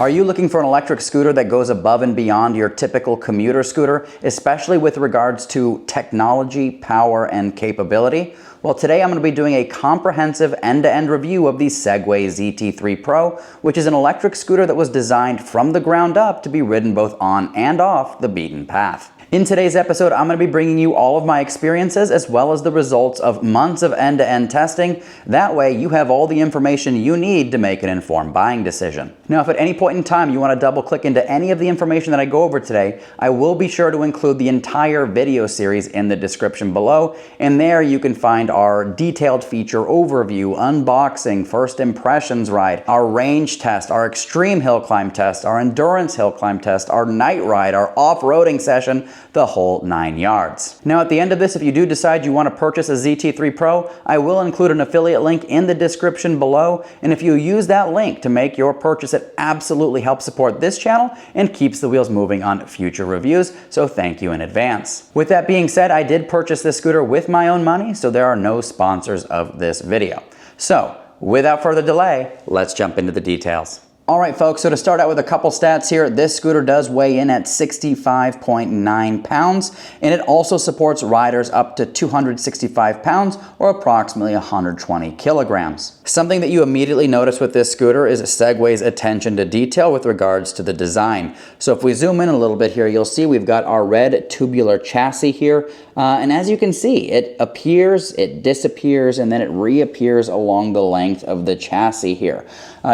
Are you looking for an electric scooter that goes above and beyond your typical commuter scooter, especially with regards to technology, power, and capability? Well, today I'm going to be doing a comprehensive end-to-end review of the Segway ZT3 Pro, which is an electric scooter that was designed from the ground up to be ridden both on and off the beaten path. In today's episode, I'm going to be bringing you all of my experiences as well as the results of months of end-to-end testing. That way, you have all the information you need to make an informed buying decision. Now, if at any point in time you want to double-click into any of the information that I go over today, I will be sure to include the entire video series in the description below, and there you can find our detailed feature overview, unboxing, first impressions ride, our range test, our extreme hill climb test, our endurance hill climb test, our night ride, our off-roading session, the whole 9 yards. Now at the end of this, if you do decide you want to purchase a ZT3 Pro, I will include an affiliate link in the description below, and if you use that link to make your purchase, it absolutely helps support this channel and keeps the wheels moving on future reviews, so thank you in advance. With that being said, I did purchase this scooter with my own money, so there are no sponsors of this video. So without further delay, let's jump into the details. All right, folks, so to start out with a couple stats here, this scooter does weigh in at 65.9 pounds, and it also supports riders up to 265 pounds or approximately 120 kilograms. Something that you immediately notice with this scooter is Segway's attention to detail with regards to the design. So if we zoom in a little bit here, you'll see we've got our red tubular chassis here, and as you can see, it appears, it disappears, and then it reappears along the length of the chassis here.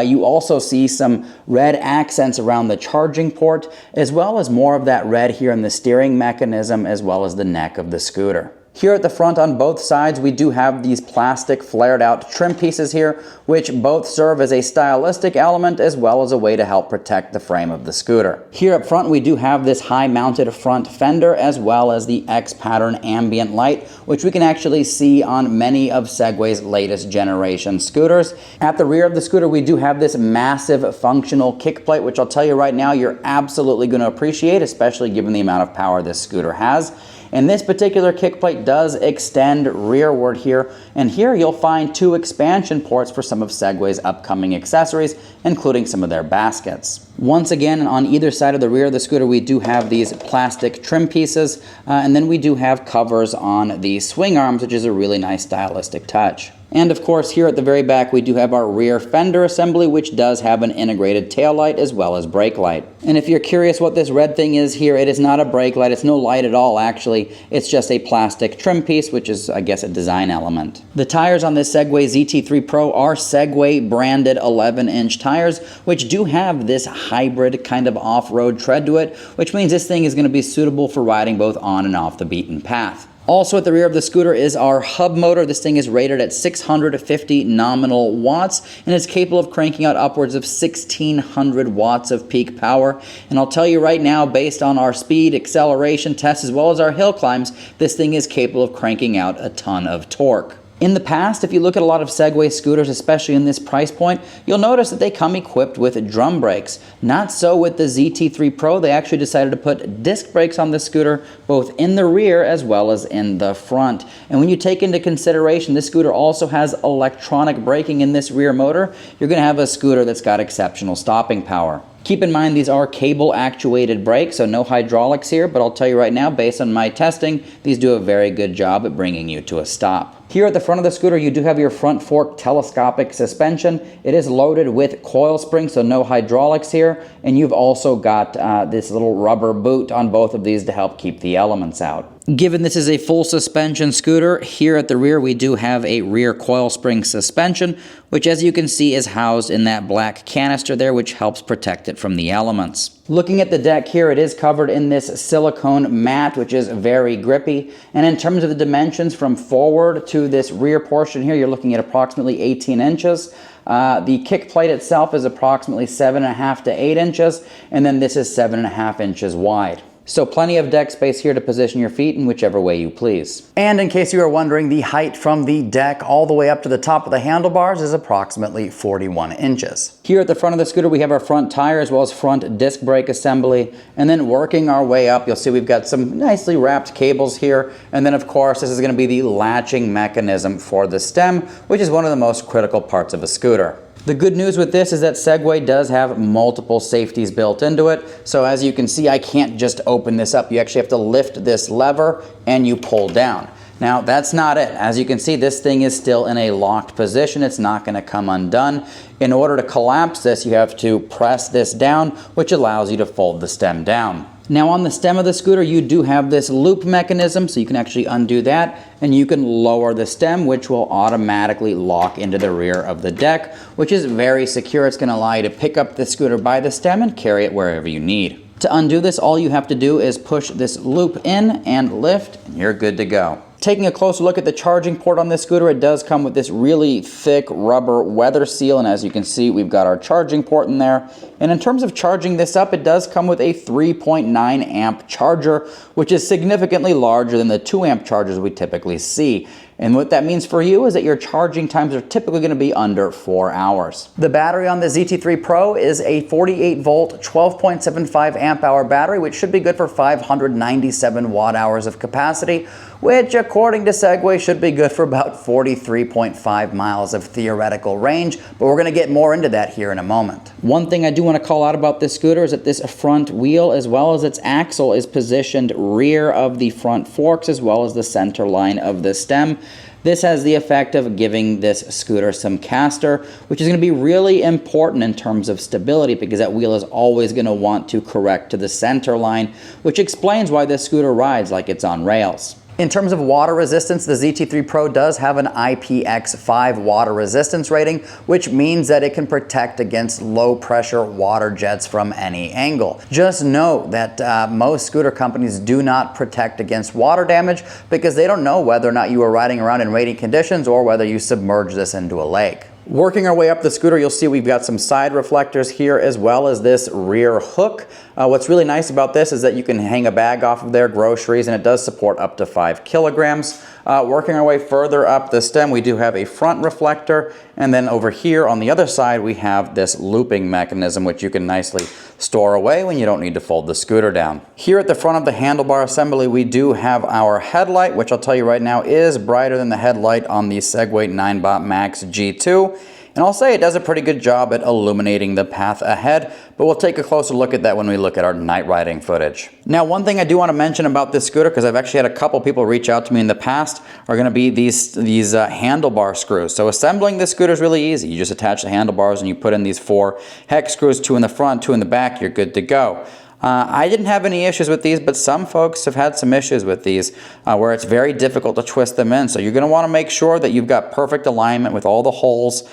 You also see some red accents around the charging port, as well as more of that red here in the steering mechanism, as well as the neck of the scooter. Here at the front on both sides, we do have these plastic flared out trim pieces here, which both serve as a stylistic element as well as a way to help protect the frame of the scooter. Here up front, we do have this high mounted front fender as well as the X pattern ambient light, which we can actually see on many of Segway's latest generation scooters. At the rear of the scooter, we do have this massive functional kick plate, which I'll tell you right now, you're absolutely going to appreciate, especially given the amount of power this scooter has. And this particular kick plate does extend rearward here, and here you'll find two expansion ports for some of Segway's upcoming accessories, including some of their baskets. Once again, on either side of the rear of the scooter, we do have these plastic trim pieces, and then we do have covers on the swing arms, which is a really nice stylistic touch. And of course, here at the very back, we do have our rear fender assembly, which does have an integrated tail light as well as brake light. And if you're curious what this red thing is here, it is not a brake light. It's no light at all, actually. It's just a plastic trim piece, which is, I guess, a design element. The tires on this Segway ZT3 Pro are Segway branded 11-inch tires, which do have this hybrid kind of off-road tread to it, which means this thing is going to be suitable for riding both on and off the beaten path. Also at the rear of the scooter is our hub motor. This thing is rated at 650 nominal watts and is capable of cranking out upwards of 1600 watts of peak power. And I'll tell you right now, based on our speed, acceleration tests, as well as our hill climbs, this thing is capable of cranking out a ton of torque. In the past, if you look at a lot of Segway scooters, especially in this price point, you'll notice that they come equipped with drum brakes. Not so with the ZT3 Pro. They actually decided to put disc brakes on the scooter, both in the rear as well as in the front. And when you take into consideration this scooter also has electronic braking in this rear motor, you're going to have a scooter that's got exceptional stopping power. Keep in mind these are cable actuated brakes, so no hydraulics here, but I'll tell you right now, based on my testing, these do a very good job at bringing you to a stop. Here at the front of the scooter, you do have your front fork telescopic suspension. It is loaded with coil springs, so no hydraulics here, and you've also got this little rubber boot on both of these to help keep the elements out. Given this is a full suspension scooter, here at the rear we do have a rear coil spring suspension, which as you can see is housed in that black canister there, which helps protect it from the elements. Looking at the deck here, it is covered in this silicone mat, which is very grippy. And in terms of the dimensions from forward to this rear portion here, you're looking at approximately 18 inches. The kick plate itself is approximately 7.5 to 8 inches, and then this is 7.5 inches wide. So plenty of deck space here to position your feet in whichever way you please. And in case you are wondering, the height from the deck all the way up to the top of the handlebars is approximately 41 inches. Here at the front of the scooter, we have our front tire as well as front disc brake assembly. And then working our way up, you'll see we've got some nicely wrapped cables here. And then of course, this is going to be the latching mechanism for the stem, which is one of the most critical parts of a scooter. The good news with this is that Segway does have multiple safeties built into it. So as you can see, I can't just open this up. You actually have to lift this lever and you pull down. Now that's not it. As you can see, this thing is still in a locked position. It's not going to come undone. In order to collapse this, you have to press this down, which allows you to fold the stem down. Now on the stem of the scooter, you do have this loop mechanism, so you can actually undo that, and you can lower the stem, which will automatically lock into the rear of the deck, which is very secure. It's going to allow you to pick up the scooter by the stem and carry it wherever you need. To undo this, all you have to do is push this loop in and lift, and you're good to go. Taking a closer look at the charging port on this scooter, it does come with this really thick rubber weather seal, and as you can see, we've got our charging port in there. And in terms of charging this up, it does come with a 3.9 amp charger, which is significantly larger than the 2 amp chargers we typically see. And what that means for you is that your charging times are typically going to be under 4 hours. The battery on the ZT3 Pro is a 48 volt, 12.75 amp hour battery, which should be good for 597 watt hours of capacity, which according to Segway should be good for about 43.5 miles of theoretical range, but we're going to get more into that here in a moment. One thing I do want to call out about this scooter is that this front wheel as well as its axle is positioned rear of the front forks as well as the center line of the stem. This has the effect of giving this scooter some caster, which is going to be really important in terms of stability because that wheel is always going to want to correct to the center line, which explains why this scooter rides like it's on rails. In terms of water resistance, the ZT3 Pro does have an IPX5 water resistance rating, which means that it can protect against low pressure water jets from any angle. Just know that most scooter companies do not protect against water damage because they don't know whether or not you are riding around in raining conditions or whether you submerge this into a lake. Working our way up the scooter, you'll see we've got some side reflectors here as well as this rear hook. What's really nice about this is that you can hang a bag off of there, groceries, and it does support up to 5 kilograms. Working our way further up the stem, we do have a front reflector, and then over here on the other side we have this looping mechanism which you can nicely store away when you don't need to fold the scooter down. Here at the front of the handlebar assembly we do have our headlight, which I'll tell you right now is brighter than the headlight on the Segway 9bot Max G2. And I'll say it does a pretty good job at illuminating the path ahead, but we'll take a closer look at that when we look at our night riding footage. Now, one thing I do want to mention about this scooter, because I've actually had a couple people reach out to me in the past, are going to be these handlebar screws. So assembling this scooter is really easy. You just attach the handlebars and you put in these 4 hex screws, 2 in the front, 2 in the back, you're good to go. I didn't have any issues with these, but some folks have had some issues with these where it's very difficult to twist them in. So you're going to want to make sure that you've got perfect alignment with all the holes.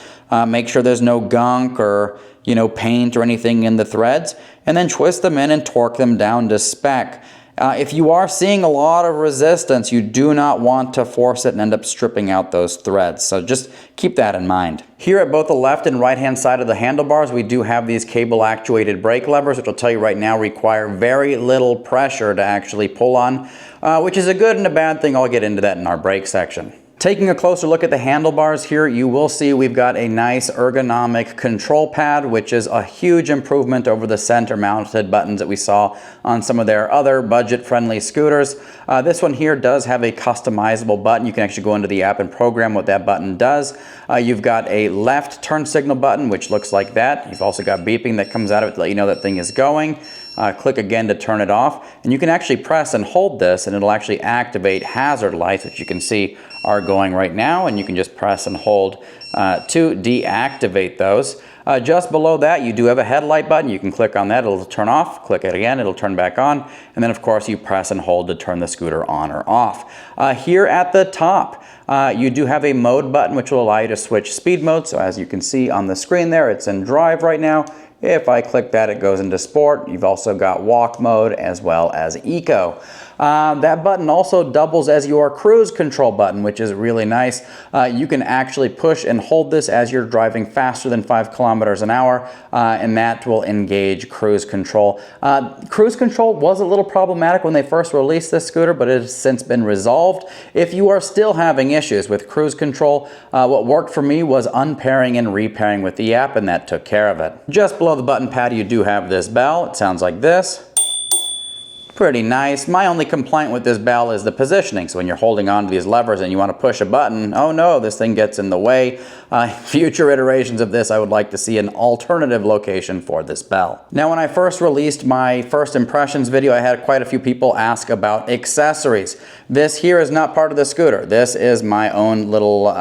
Make sure there's no gunk or paint or anything in the threads, and then twist them in and torque them down to spec. If you are seeing a lot of resistance, you do not want to force it and end up stripping out those threads. So just keep that in mind. Here at both the left and right hand side of the handlebars, we do have these cable actuated brake levers, which I'll tell you right now require very little pressure to actually pull on, which is a good and a bad thing. I'll get into that in our brake section. Taking a closer look at the handlebars here, you will see we've got a nice ergonomic control pad, which is a huge improvement over the center mounted buttons that we saw on some of their other budget-friendly scooters. This one here does have a customizable button. You can actually go into the app and program what that button does. You've got a left turn signal button, which looks like that. You've also got beeping that comes out of it to let you know that thing is going. Click again to turn it off, and you can actually press and hold this and it'll actually activate hazard lights, which you can see are going right now, and you can just press and hold to deactivate those. Just below that you do have a headlight button. You can click on that, it'll turn off, click it again, it'll turn back on, and then of course you press and hold to turn the scooter on or off. Here at the top you do have a mode button which will allow you to switch speed mode. So as you can see on the screen there, it's in drive right now. If I click that, it goes into sport. You've also got walk mode as well as eco. That button also doubles as your cruise control button, which is really nice. You can actually push and hold this as you're driving faster than 5 kilometers an hour, and that will engage cruise control. Cruise control was a little problematic when they first released this scooter, but it has since been resolved. If you are still having issues with cruise control, what worked for me was unpairing and repairing with the app, and that took care of it. Just below the button pad, you do have this bell. It sounds like this. pretty nice. My only complaint with this bell is the positioning. So when you're holding on to these levers and you want to push a button, oh no, this thing gets in the way. Future iterations of this, I would like to see an alternative location for this bell. Now, when I first released my first impressions video, I had quite a few people ask about accessories. This here is not part of the scooter. This is my own little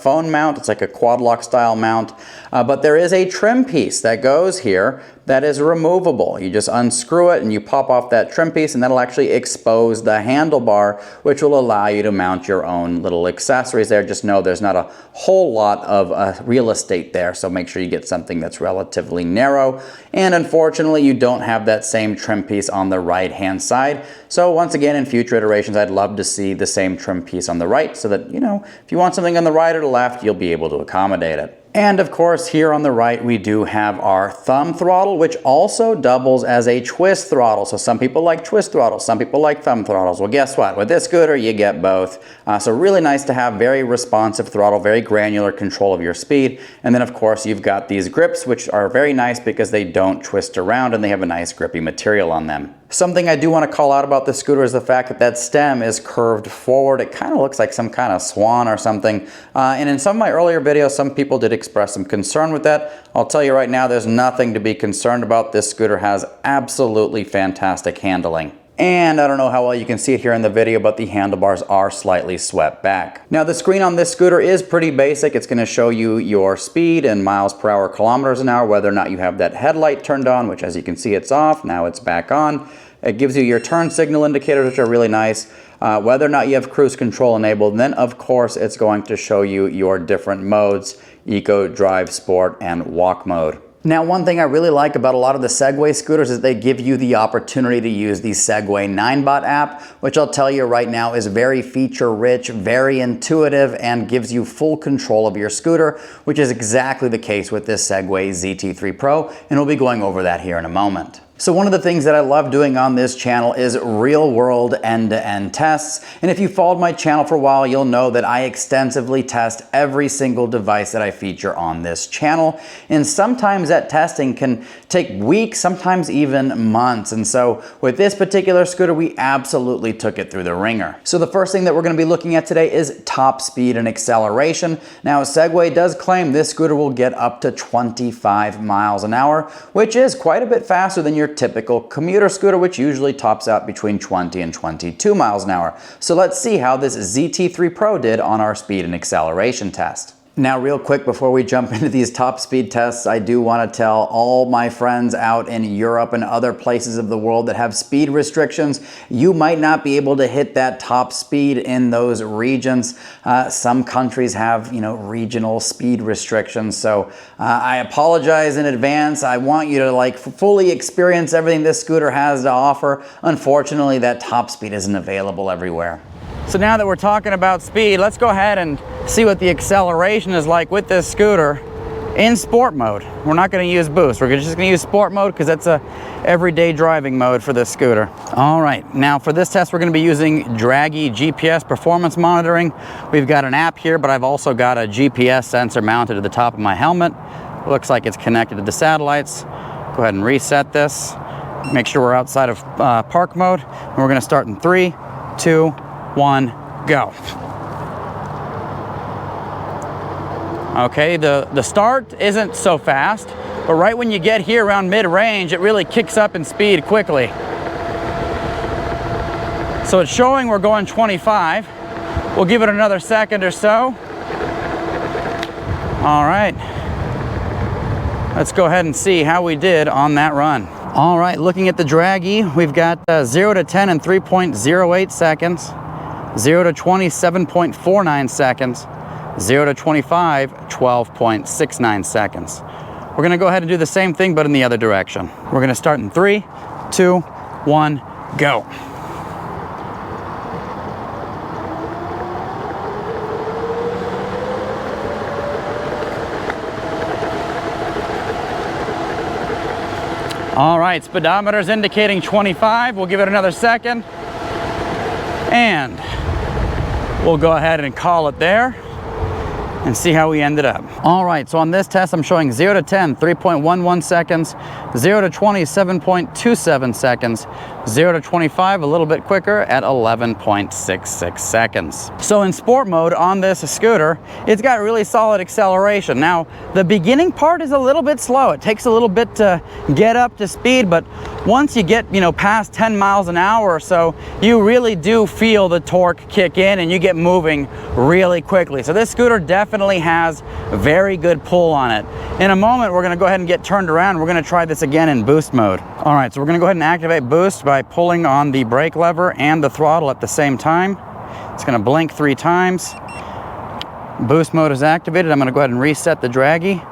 phone mount. It's like a quad lock style mount, but there is a trim piece that goes here that is removable. You just unscrew it and you pop off that trim piece, and that'll actually expose the handlebar, which will allow you to mount your own little accessories there. Just know there's not a whole lot of real estate there, so make sure you get something that's relatively narrow. And unfortunately, you don't have that same trim piece on the right hand side. So once again, in future iterations, I'd love to see the same trim piece on the right, so that, you know, if you want something on the right or the left, you'll be able to accommodate it. And of course, here on the right, we do have our thumb throttle, which also doubles as a twist throttle. So some people like twist throttles, some people like thumb throttles. Well, guess what? With this scooter, you get both. So really nice to have very responsive throttle, very granular control of your speed. And then of course, you've got these grips, which are very nice because they don't twist around and they have a nice grippy material on them. Something I do want to call out about this scooter is the fact that that stem is curved forward. It kind of looks like some kind of swan or something. And in some of my earlier videos, some people did express some concern with that. I'll tell you right now, there's nothing to be concerned about. This scooter has absolutely fantastic handling. And I don't know how well you can see it here in the video, but the handlebars are slightly swept back. Now the screen on this scooter is pretty basic. It's going to show you your speed in miles per hour, kilometers an hour, whether or not you have that headlight turned on, which as you can see it's off, now it's back on. It gives you your turn signal indicators, which are really nice, whether or not you have cruise control enabled. And then of course it's going to show you your different modes, Eco, Drive, Sport, and Walk mode. Now, one thing I really like about a lot of the Segway scooters is they give you the opportunity to use the Segway 9Bot app, which I'll tell you right now is very feature rich, very intuitive, and gives you full control of your scooter, which is exactly the case with this Segway ZT3 Pro, and we'll be going over that here in a moment. So one of the things that I love doing on this channel is real-world end-to-end tests. And if you followed my channel for a while, you'll know that I extensively test every single device that I feature on this channel. And sometimes that testing can take weeks, sometimes even months. And so with this particular scooter, we absolutely took it through the ringer. So the first thing that we're going to be looking at today is top speed and acceleration. Now, Segway does claim this scooter will get up to 25 miles an hour, which is quite a bit faster than your typical commuter scooter, which usually tops out between 20 and 22 miles an hour. So let's see how this ZT3 Pro did on our speed and acceleration test. Now, real quick before we jump into these top speed tests, I do want to tell all my friends out in Europe and other places of the world that have speed restrictions, you might not be able to hit that top speed in those regions. Some countries have, regional speed restrictions. So I apologize in advance. I want you to fully experience everything this scooter has to offer. Unfortunately, that top speed isn't available everywhere. So now that we're talking about speed, let's go ahead and see what the acceleration is like with this scooter in sport mode. We're not going to use boost. We're just going to use sport mode because that's a everyday driving mode for this scooter. All right, now for this test, we're going to be using Draggy GPS performance monitoring. We've got an app here, but I've also got a GPS sensor mounted to the top of my helmet. Looks like it's connected to the satellites. Go ahead and reset this. Make sure we're outside of park mode. And we're going to start in 3, 2, 1, go. Okay, the start isn't so fast, but right when you get here around mid-range, it really kicks up in speed quickly. So it's showing we're going 25. We'll give it another second or so. All right. Let's go ahead and see how we did on that run. All right, looking at the Draggy, we've got 0 to 10 in 3.08 seconds. 0 to 20, 7.49 seconds. 0 to 25, 12.69 seconds. We're going to go ahead and do the same thing, but in the other direction. We're going to start in 3, 2, 1, go. All right, speedometer's indicating 25. We'll give it another second. And we'll go ahead and call it there. and see how we ended up. All right, so on this test, I'm showing 0 to 10, 3.11 seconds, 0 to 20, 7.27 seconds, 0 to 25, a little bit quicker at 11.66 seconds. So in sport mode on this scooter, it's got really solid acceleration. Now, the beginning part is a little bit slow. It takes a little bit to get up to speed, but once you get, past 10 miles an hour or so, you really do feel the torque kick in and you get moving really quickly. So this scooter definitely has very good pull on it. In a moment, we're gonna go ahead and get turned around. We're gonna try this again in boost mode. All right, so we're gonna go ahead and activate boost by pulling on the brake lever and the throttle at the same time. It's gonna blink 3 times. Boost mode is activated. I'm gonna go ahead and reset the draggy,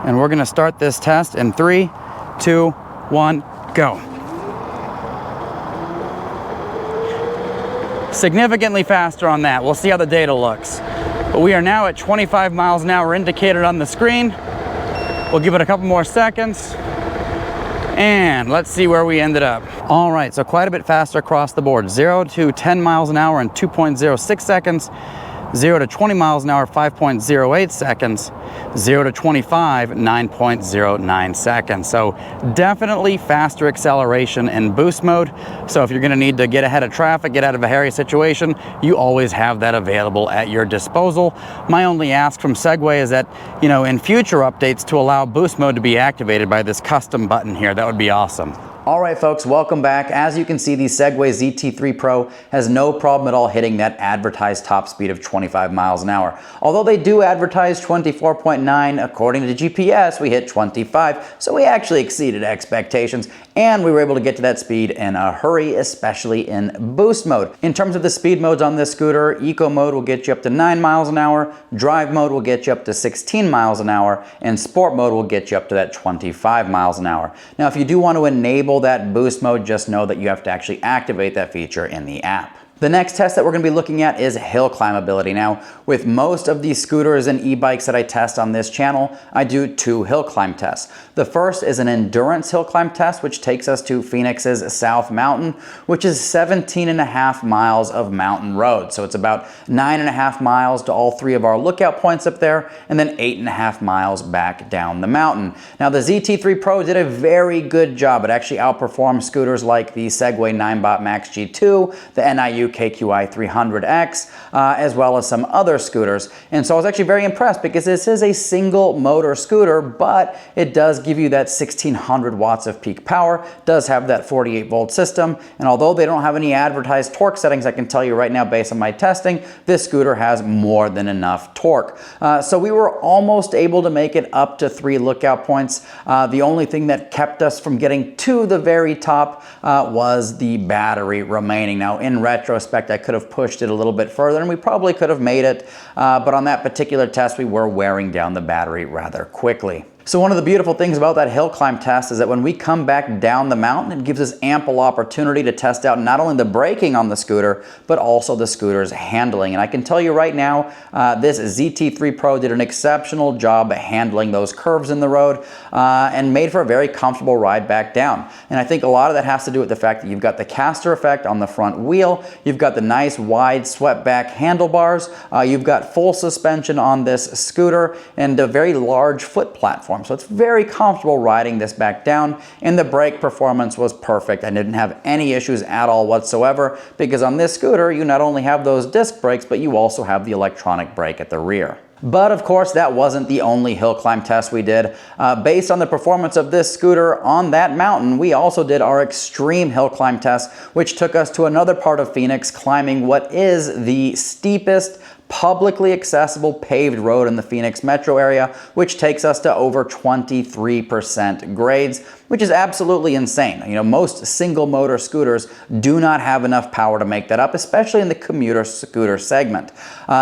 and we're gonna start this test in 3, 2, 1, go. Significantly faster on that. We'll see how the data looks. But we are now at 25 miles an hour indicated on the screen. We'll give it a couple more seconds, and let's see where we ended up. All right, so quite a bit faster across the board. 0 to 10 miles an hour in 2.06 seconds, 0 to 20 miles an hour, 5.08 seconds, 0 to 25, 9.09 seconds. So definitely faster acceleration in boost mode. So if you're gonna need to get ahead of traffic, get out of a hairy situation, you always have that available at your disposal. My only ask from Segway is that, in future updates to allow boost mode to be activated by this custom button here. That would be awesome. All right, folks, welcome back. As you can see, the Segway ZT3 Pro has no problem at all hitting that advertised top speed of 25 miles an hour. Although they do advertise 24.9, according to GPS, we hit 25, so we actually exceeded expectations, and we were able to get to that speed in a hurry, especially in boost mode. In terms of the speed modes on this scooter, Eco mode will get you up to 9 miles an hour, Drive mode will get you up to 16 miles an hour, and Sport mode will get you up to that 25 miles an hour. Now, if you do want to enable that boost mode, just know that you have to actually activate that feature in the app. The next test that we're going to be looking at is hill climbability. Now, with most of these scooters and e-bikes that I test on this channel, I do 2 hill climb tests. The first is an endurance hill climb test, which takes us to Phoenix's South Mountain, which is 17.5 miles of mountain road. So it's about 9.5 miles to all 3 of our lookout points up there, and then 8.5 miles back down the mountain. Now, the ZT3 Pro did a very good job. It actually outperformed scooters like the Segway 9bot Max G2, the NIU KQi 300X, as well as some other scooters. And so I was actually very impressed because this is a single motor scooter, but it does give you that 1600 watts of peak power, does have that 48 volt system. And although they don't have any advertised torque settings, I can tell you right now based on my testing, this scooter has more than enough torque. So we were almost able to make it up to 3 lookout points. The only thing that kept us from getting to the very top was the battery remaining. Now, in retrospect, I could have pushed it a little bit further and we probably could have made it, but on that particular test we were wearing down the battery rather quickly. So one of the beautiful things about that hill climb test is that when we come back down the mountain, it gives us ample opportunity to test out not only the braking on the scooter, but also the scooter's handling. And I can tell you right now, this ZT3 Pro did an exceptional job at handling those curves in the road and made for a very comfortable ride back down. And I think a lot of that has to do with the fact that you've got the caster effect on the front wheel, you've got the nice wide swept back handlebars, you've got full suspension on this scooter, and a very large foot platform. So it's very comfortable riding this back down, and the brake performance was perfect. I didn't have any issues at all whatsoever because on this scooter you not only have those disc brakes, but you also have the electronic brake at the rear. But of course, that wasn't the only hill climb test we did. Based on the performance of this scooter on that mountain, we also did our extreme hill climb test, which took us to another part of Phoenix, climbing what is the steepest publicly accessible paved road in the Phoenix metro area, which takes us to over 23% grades, which is absolutely insane. You know, most single motor scooters do not have enough power to make that up, especially in the commuter scooter segment.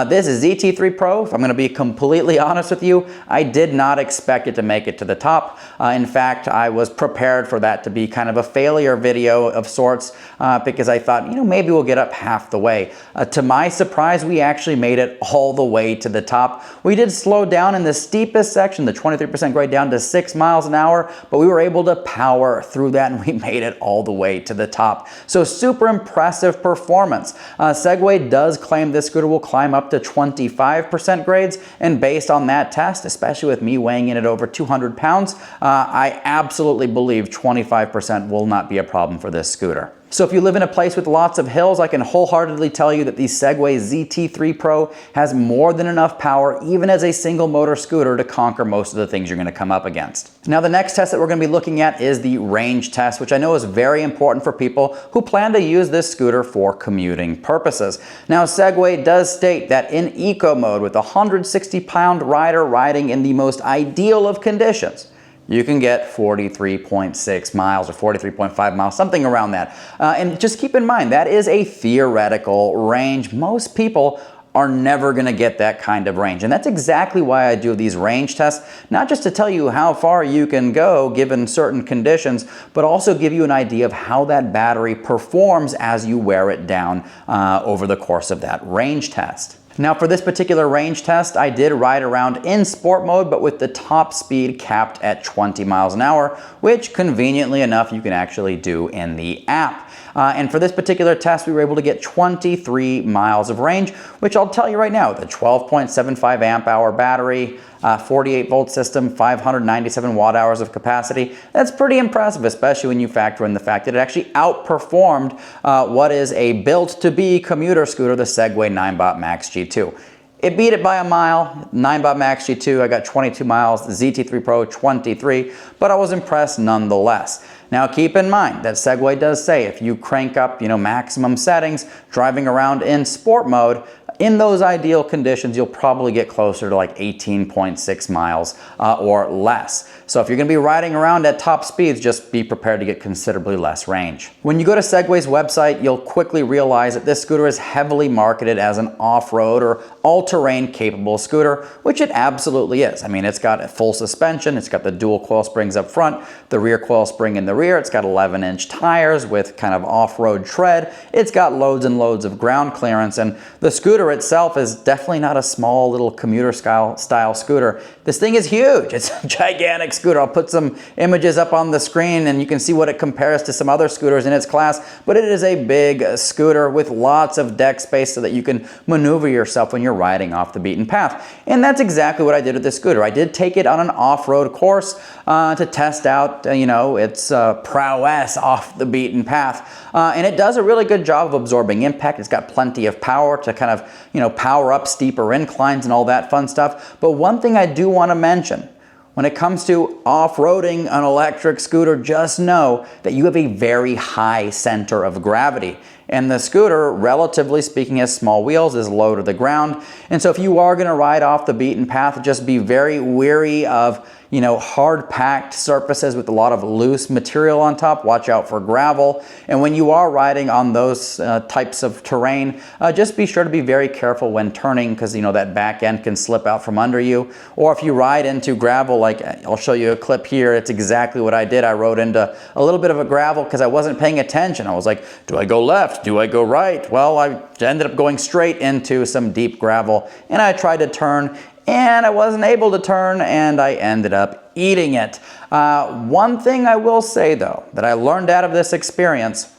This is ZT3 Pro. If I'm going to be completely honest with you, I did not expect it to make it to the top. In fact, I was prepared for that to be kind of a failure video of sorts because I thought, you know, maybe we'll get up half the way. To my surprise, we actually made it all the way to the top. We did slow down in the steepest section, the 23% grade, down to 6 miles an hour, but we were able to power through that and we made it all the way to the top. So super impressive performance. Segway does claim this scooter will climb up to 25% grades, and based on that test, especially with me weighing in at over 200 pounds, I absolutely believe 25% will not be a problem for this scooter. So if you live in a place with lots of hills, I can wholeheartedly tell you that the Segway ZT3 Pro has more than enough power, even as a single motor scooter, to conquer most of the things you're going to come up against. Now the next test that we're going to be looking at is the range test, which I know is very important for people who plan to use this scooter for commuting purposes. Now Segway does state that in eco mode, with a 160-pound rider riding in the most ideal of conditions, you can get 43.6 miles or 43.5 miles, something around that. And just keep in mind, that is a theoretical range. Most people are never going to get that kind of range. And that's exactly why I do these range tests, not just to tell you how far you can go given certain conditions, but also give you an idea of how that battery performs as you wear it down over the course of that range test. Now for this particular range test, I did ride around in sport mode, but with the top speed capped at 20 miles an hour, which conveniently enough you can actually do in the app. And for this particular test, we were able to get 23 miles of range, which I'll tell you right now, the 12.75 amp hour battery, 48 volt system, 597 watt hours of capacity. That's pretty impressive, especially when you factor in the fact that it actually outperformed what is a built-to-be commuter scooter, the Segway 9BOT Max G2. It beat it by a mile. 9BOT Max G2, I got 22 miles, the ZT3 Pro 23, but I was impressed nonetheless. Now keep in mind that Segway does say if you crank up, maximum settings, driving around in sport mode, in those ideal conditions, you'll probably get closer to like 18.6 miles or less. So if you're going to be riding around at top speeds, just be prepared to get considerably less range. When you go to Segway's website, you'll quickly realize that this scooter is heavily marketed as an off-road or all-terrain capable scooter, which it absolutely is. I mean, it's got a full suspension, it's got the dual coil springs up front, the rear coil spring in the rear, it's got 11-inch tires with kind of off-road tread, it's got loads and loads of ground clearance, and the scooter itself is definitely not a small little commuter style scooter. This thing is huge. It's a gigantic scooter. I'll put some images up on the screen and you can see what it compares to some other scooters in its class, but it is a big scooter with lots of deck space so that you can maneuver yourself when you're riding off the beaten path. And that's exactly what I did with this scooter. I did take it on an off-road course to test out, its prowess off the beaten path. And it does a really good job of absorbing impact. It's got plenty of power to kind of, power up steeper inclines and all that fun stuff. But one thing I do want to mention, when it comes to off-roading an electric scooter, just know that you have a very high center of gravity. And the scooter, relatively speaking, has small wheels, is low to the ground. And so if you are going to ride off the beaten path, just be very wary of hard-packed surfaces with a lot of loose material on top. Watch out for gravel. And when you are riding on those types of terrain, just be sure to be very careful when turning, because that back end can slip out from under you. Or if you ride into gravel, like I'll show you a clip here, it's exactly what I did. I rode into a little bit of a gravel because I wasn't paying attention. I was like, do I go left? Do I go right? Well, I ended up going straight into some deep gravel, and I tried to turn, and I wasn't able to turn, and I ended up eating it. One thing I will say, though, that I learned out of this experience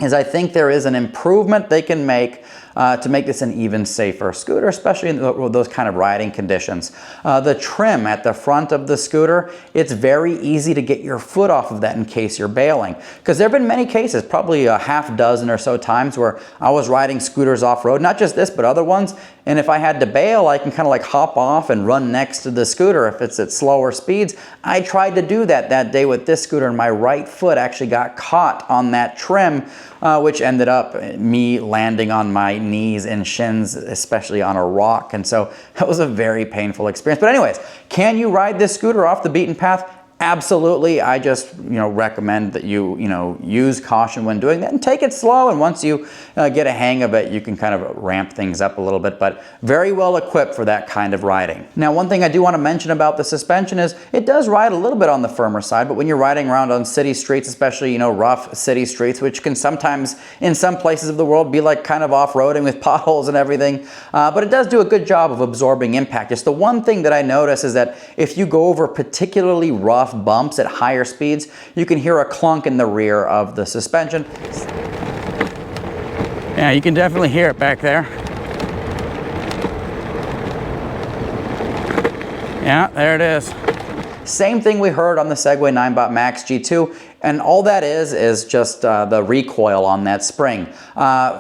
is I think there is an improvement they can make to make this an even safer scooter, especially in those kind of riding conditions. The trim at the front of the scooter, it's very easy to get your foot off of that in case you're bailing. Because there have been many cases, probably a half dozen or so times, where I was riding scooters off-road, not just this, but other ones, and if I had to bail, I can kind of like hop off and run next to the scooter if it's at slower speeds. I tried to do that day with this scooter, and my right foot actually got caught on that trim, which ended up me landing on my knees and shins, especially on a rock. And so that was a very painful experience. But anyways, can you ride this scooter off the beaten path? Absolutely, I just recommend that you use caution when doing that and take it slow. And once you get a hang of it, you can kind of ramp things up a little bit, but very well equipped for that kind of riding. Now, one thing I do want to mention about the suspension is it does ride a little bit on the firmer side, but when you're riding around on city streets, especially rough city streets, which can sometimes in some places of the world be like kind of off-roading with potholes and everything, but it does do a good job of absorbing impact. Just the one thing that I notice is that if you go over particularly rough bumps at higher speeds, you can hear a clunk in the rear of the suspension. Yeah, you can definitely hear it back there. Yeah, there it is. Same thing we heard on the Segway 9bot Max G2, and all that is just the recoil on that spring.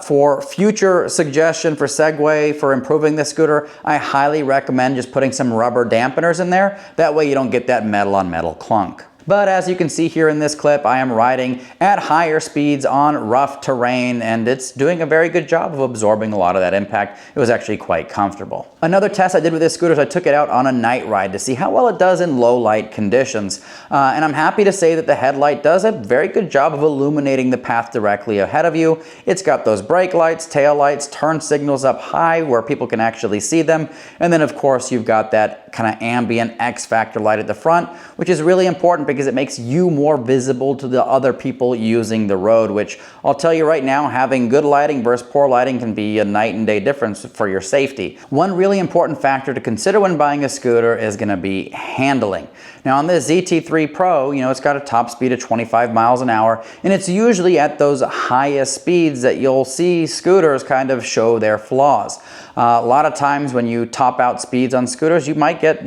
For future suggestion for Segway for improving this scooter, I highly recommend just putting some rubber dampeners in there. That way you don't get that metal on metal clunk. But as you can see here in this clip, I am riding at higher speeds on rough terrain, and it's doing a very good job of absorbing a lot of that impact. It was actually quite comfortable. Another test I did with this scooter is I took it out on a night ride to see how well it does in low light conditions. And I'm happy to say that the headlight does a very good job of illuminating the path directly ahead of you. It's got those brake lights, tail lights, turn signals up high where people can actually see them. And then of course you've got that kind of ambient X factor light at the front, which is really important because it makes you more visible to the other people using the road, which I'll tell you right now, having good lighting versus poor lighting can be a night and day difference for your safety. One really important factor to consider when buying a scooter is going to be handling. Now on this ZT3 Pro, it's got a top speed of 25 miles an hour, and it's usually at those highest speeds that you'll see scooters kind of show their flaws. A lot of times when you top out speeds on scooters, you might get,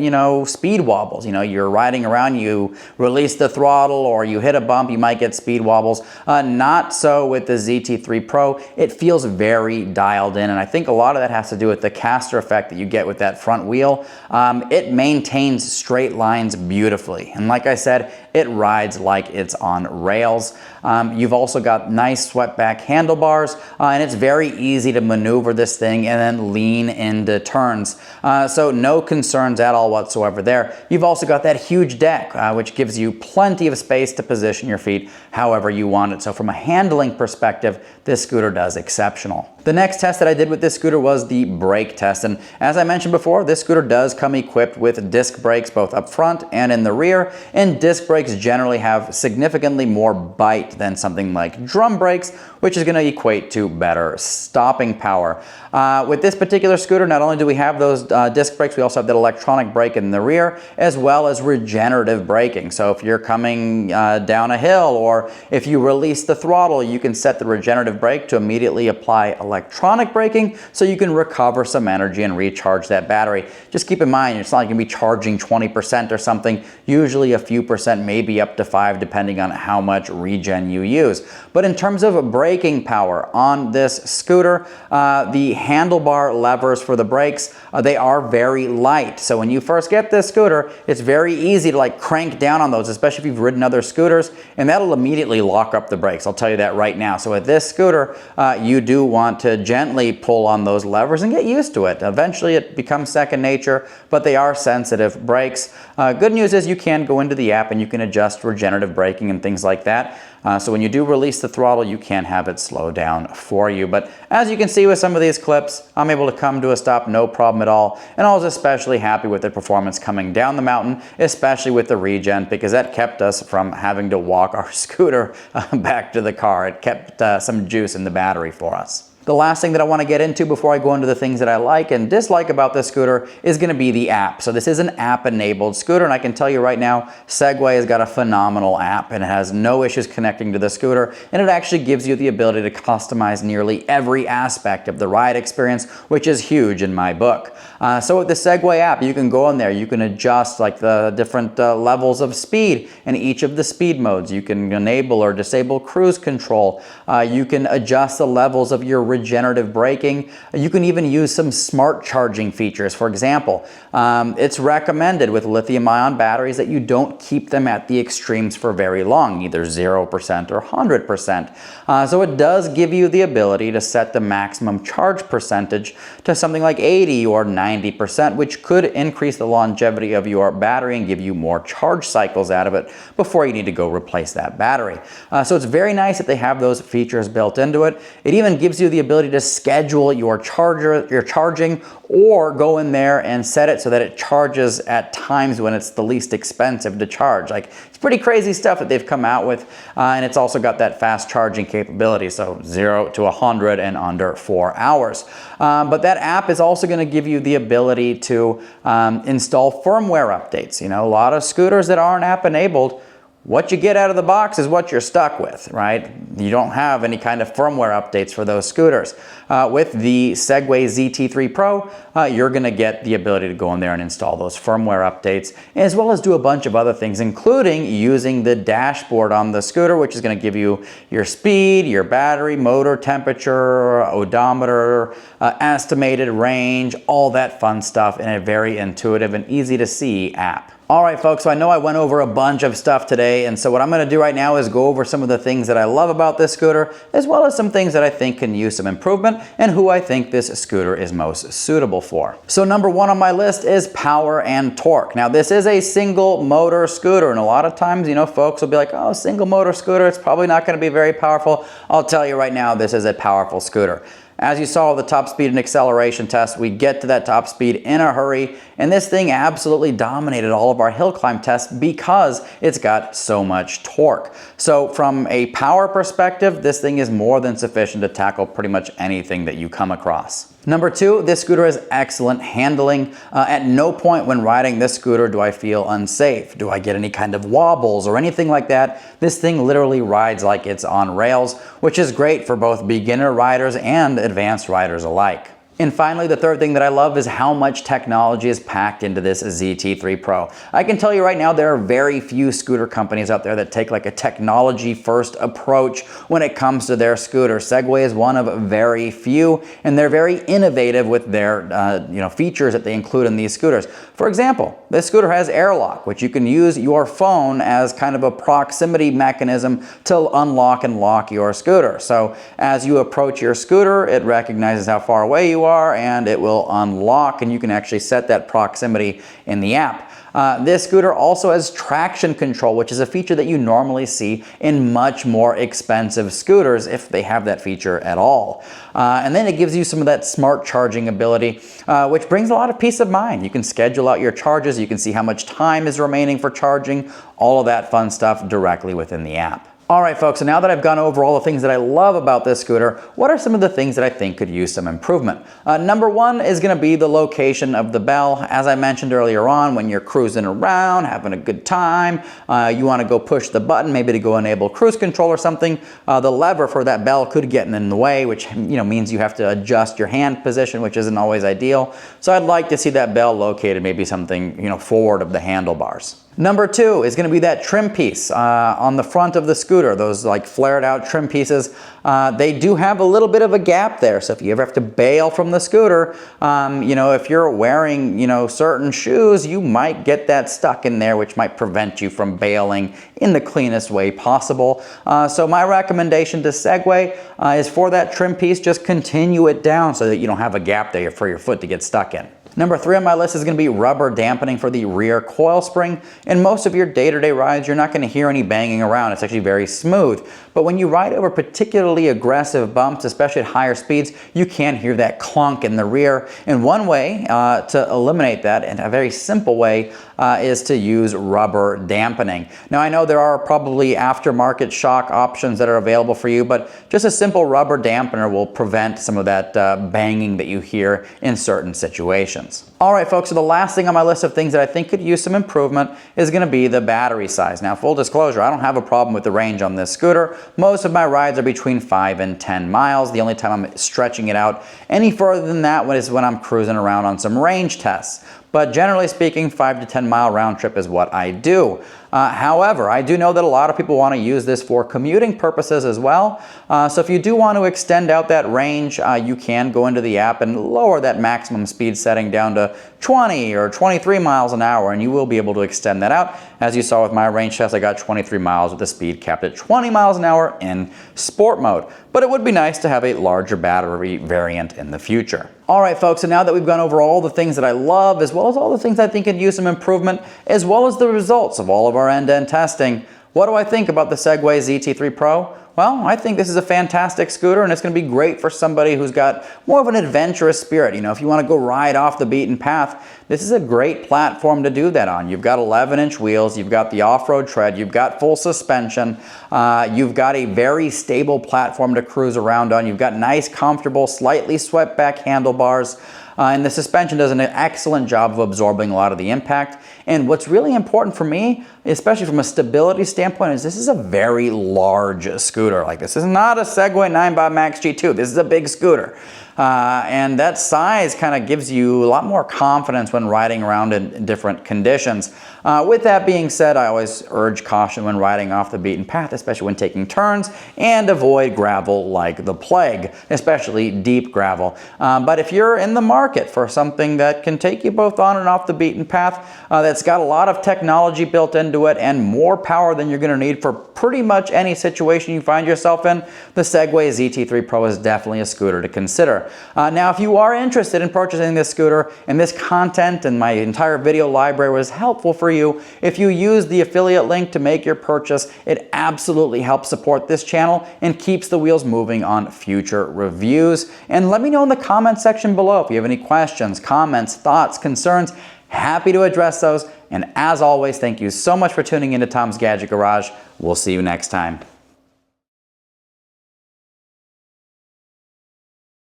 speed wobbles. You're riding around, you release the throttle or you hit a bump, you might get speed wobbles. Not so with the ZT3 Pro. It feels very dialed in, and I think a lot of that has to do with the caster effect that you get with that front wheel. It maintains straight lines beautifully, and like I said, it rides like it's on rails. You've also got nice swept back handlebars, and it's very easy to maneuver this thing and then lean into turns. So no concerns at all whatsoever there. You've also got that huge deck, which gives you plenty of space to position your feet however you want it. So from a handling perspective, this scooter does exceptional. The next test that I did with this scooter was the brake test, and as I mentioned before, this scooter does come equipped with disc brakes both up front and in the rear, and disc brakes generally have significantly more bite than something like drum brakes, which is going to equate to better stopping power. With this particular scooter, not only do we have those disc brakes, we also have that electronic brake in the rear, as well as regenerative braking. So if you're coming down a hill, or if you release the throttle, you can set the regenerative brake to immediately apply electronic braking so you can recover some energy and recharge that battery. Just keep in mind, it's not like you're going to be charging 20% or something. Usually a few percent, maybe up to 5%, depending on how much regen you use. But in terms of braking power on this scooter, the handlebar levers for the brakes, they are very light. So when you first get this scooter, it's very easy to crank down on those, especially if you've ridden other scooters, and that'll immediately lock up the brakes. I'll tell you that right now. So with this scooter, you do want to gently pull on those levers and get used to it. Eventually it becomes second nature, but they are sensitive brakes. Good news is you can go into the app and you can adjust regenerative braking and things like that. So when you do release the throttle, you can have it slow down for you. But as you can see with some of these clips, I'm able to come to a stop no problem at all. And I was especially happy with the performance coming down the mountain, especially with the regen, because that kept us from having to walk our scooter back to the car. It kept some juice in the battery for us. The last thing that I want to get into before I go into the things that I like and dislike about this scooter is going to be the app. So this is an app-enabled scooter, and I can tell you right now, Segway has got a phenomenal app, and it has no issues connecting to the scooter, and it actually gives you the ability to customize nearly every aspect of the ride experience, which is huge in my book. So with the Segway app, you can go in there, you can adjust the different levels of speed in each of the speed modes. You can enable or disable cruise control. You can adjust the levels of your regenerative braking. You can even use some smart charging features. For example, it's recommended with lithium-ion batteries that you don't keep them at the extremes for very long, either 0% or 100%. So it does give you the ability to set the maximum charge percentage to something like 80 or 90%, which could increase the longevity of your battery and give you more charge cycles out of it before you need to go replace that battery. So it's very nice that they have those features built into it. It even gives you the ability to schedule your charging, or go in there and set it so that it charges at times when it's the least expensive to charge. Like, it's pretty crazy stuff that they've come out with, and it's also got that fast charging capability, so 0 to 100 in under 4 hours. But that app is also going to give you the ability to install firmware updates. You know, a lot of scooters that aren't app enabled, what you get out of the box is what you're stuck with, right? You don't have any kind of firmware updates for those scooters. With the Segway ZT3 Pro, you're going to get the ability to go in there and install those firmware updates, as well as do a bunch of other things, including using the dashboard on the scooter, which is going to give you your speed, your battery, motor temperature, odometer, estimated range, all that fun stuff in a very intuitive and easy to see app. All right, folks, so I know I went over a bunch of stuff today, and so what I'm going to do right now is go over some of the things that I love about this scooter, as well as some things that I think can use some improvement, and who I think this scooter is most suitable for. So number one on my list is power and torque. Now, this is a single motor scooter, and a lot of times, you know, folks will be like, oh, single motor scooter, it's probably not going to be very powerful. I'll tell you right now, this is a powerful scooter. As you saw with the top speed and acceleration test, we get to that top speed in a hurry, and this thing absolutely dominated all of our hill climb tests because it's got so much torque. So from a power perspective, this thing is more than sufficient to tackle pretty much anything that you come across. Number two, this scooter has excellent handling. At no point when riding this scooter do I feel unsafe. Do I get any kind of wobbles or anything like that? This thing literally rides like it's on rails, which is great for both beginner riders and advanced riders alike. And finally, the third thing that I love is how much technology is packed into this ZT3 Pro. I can tell you right now, there are very few scooter companies out there that take like a technology-first approach when it comes to their scooter. Segway is one of very few, and they're very innovative with their features that they include in these scooters. For example, this scooter has AirLock, which you can use your phone as kind of a proximity mechanism to unlock and lock your scooter. So as you approach your scooter, it recognizes how far away you are, and it will unlock, and you can actually set that proximity in the app. This scooter also has traction control, which is a feature that you normally see in much more expensive scooters, if they have that feature at all. And then it gives you some of that smart charging ability, which brings a lot of peace of mind. You can schedule out your charges, you can see how much time is remaining for charging, all of that fun stuff directly within the app. All right, folks, so now that I've gone over all the things that I love about this scooter, what are some of the things that I think could use some improvement? Number one is going to be the location of the bell. As I mentioned earlier on, when you're cruising around, having a good time, you want to go push the button, maybe to go enable cruise control or something, the lever for that bell could get in the way, which means you have to adjust your hand position, which isn't always ideal. So I'd like to see that bell located maybe something forward of the handlebars. Number two is going to be that trim piece on the front of the scooter, those like flared out trim pieces. They do have a little bit of a gap there, so if you ever have to bail from the scooter, if you're wearing certain shoes, you might get that stuck in there, which might prevent you from bailing in the cleanest way possible. So my recommendation to Segway is for that trim piece, just continue it down so that you don't have a gap there for your foot to get stuck in. Number three on my list is going to be rubber dampening for the rear coil spring. In most of your day-to-day rides, you're not going to hear any banging around. It's actually very smooth. But when you ride over particularly aggressive bumps, especially at higher speeds, you can hear that clunk in the rear. And one way to eliminate that, and a very simple way, is to use rubber dampening. Now, I know there are probably aftermarket shock options that are available for you, but just a simple rubber dampener will prevent some of that banging that you hear in certain situations. All right, folks, so the last thing on my list of things that I think could use some improvement is going to be the battery size. Now, full disclosure, I don't have a problem with the range on this scooter. Most of my rides are between 5 and 10 miles. The only time I'm stretching it out any further than that is when I'm cruising around on some range tests. But generally speaking, 5 to 10 mile round trip is what I do. However, I do know that a lot of people want to use this for commuting purposes as well. So if you do want to extend out that range, you can go into the app and lower that maximum speed setting down to 20 or 23 miles an hour, and you will be able to extend that out. As you saw with my range test, I got 23 miles with the speed capped at 20 miles an hour in sport mode. But it would be nice to have a larger battery variant in the future. All right, folks, so now that we've gone over all the things that I love, as well as all the things I think could use some improvement, as well as the results of all of our end-to-end testing, what do I think about the Segway ZT3 Pro? Well, I think this is a fantastic scooter, and it's going to be great for somebody who's got more of an adventurous spirit. You know, if you want to go ride off the beaten path, this is a great platform to do that on. You've got 11-inch wheels, you've got the off-road tread, you've got full suspension, you've got a very stable platform to cruise around on, you've got nice, comfortable, slightly swept back handlebars, and the suspension does an excellent job of absorbing a lot of the impact. And what's really important for me, especially from a stability standpoint, is this is a very large scooter. Like, this is not a Segway 9Bob Max G2. This is a big scooter. And that size kind of gives you a lot more confidence when riding around in different conditions. With that being said, I always urge caution when riding off the beaten path, especially when taking turns, and avoid gravel like the plague, especially deep gravel. But if you're in the market for something that can take you both on and off the beaten path, that's got a lot of technology built into it and more power than you're going to need for pretty much any situation you find yourself in, the Segway ZT3 Pro is definitely a scooter to consider. Now, if you are interested in purchasing this scooter, and this content and my entire video library was helpful for you, if you use the affiliate link to make your purchase, it absolutely helps support this channel and keeps the wheels moving on future reviews. And let me know in the comment section below if you have any questions, comments, thoughts, concerns. Happy to address those. And as always, thank you so much for tuning into Tom's Gadget Garage. We'll see you next time.